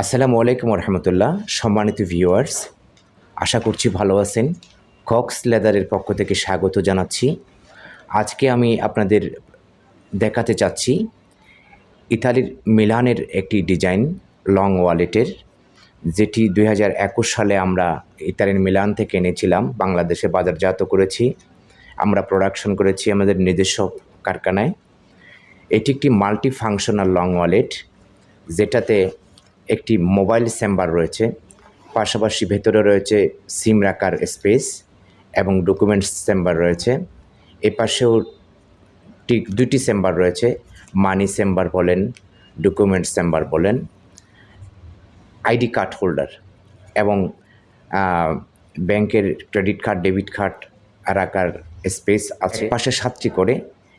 আসসালামু আলাইকুম রহমতুল্লাহ। সম্মানিত ভিউয়ার্স, আশা করছি ভালো আছেন। কক্স লেদারের পক্ষ থেকে স্বাগত জানাচ্ছি। আজকে আমি আপনাদের দেখাতে চাচ্ছি ইতালির মিলানের একটি ডিজাইন লং ওয়ালেটের, যেটি 2021 সালে আমরা ইতালির মিলান থেকে এনেছিলাম, বাংলাদেশে বাজারজাত করেছি, আমরা প্রোডাকশন করেছি আমাদের নিজস্ব কারখানায়। এটি একটি মাল্টি ফাংশনাল লং ওয়ালেট, যেটাতে একটি মোবাইল চেম্বার রয়েছে, পাশাপাশি ভেতরে রয়েছে সিম রাখার স্পেস এবং ডকুমেন্টস চেম্বার রয়েছে। এপাশেও ঠিক দুটি চেম্বার রয়েছে, মানি চেম্বার বলেন, ডকুমেন্টস চেম্বার বলেন, আইডি কার্ড হোল্ডার এবং ব্যাংকের ক্রেডিট কার্ড, ডেবিট কার্ড রাখার স্পেস আছে পাশে 7টি করে,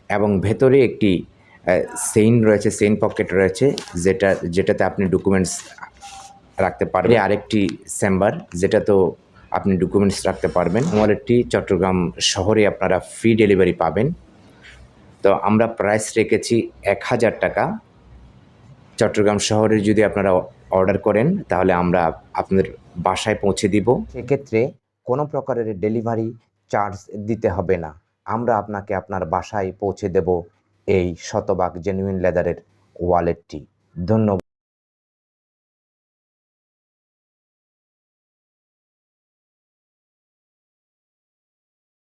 এবং ভেতরে একটি চেইন রয়েছে, চেইন পকেট রয়েছে, যেটাতে আপনি ডকুমেন্টস রাখতে পারবেন। আরেকটি চেম্বার যেটাতেও আপনি ডকুমেন্টস রাখতে পারবেন। ওয়ালেটটি চট্টগ্রাম শহরে আপনারা ফ্রি ডেলিভারি পাবেন। তো আমরা প্রাইস রেখেছি 1000 টাকা। চট্টগ্রাম শহরে যদি আপনারা অর্ডার করেন তাহলে আমরা আপনাদের বাসায় পৌঁছে দিব। সেক্ষেত্রে কোনো প্রকারের ডেলিভারি চার্জ দিতে হবে না। আমরা আপনাকে আপনার বাসায় পৌঁছে দেব এই শতভাগ জেনুইন লেদারের ওয়ালেটটি। ধন্যবাদ।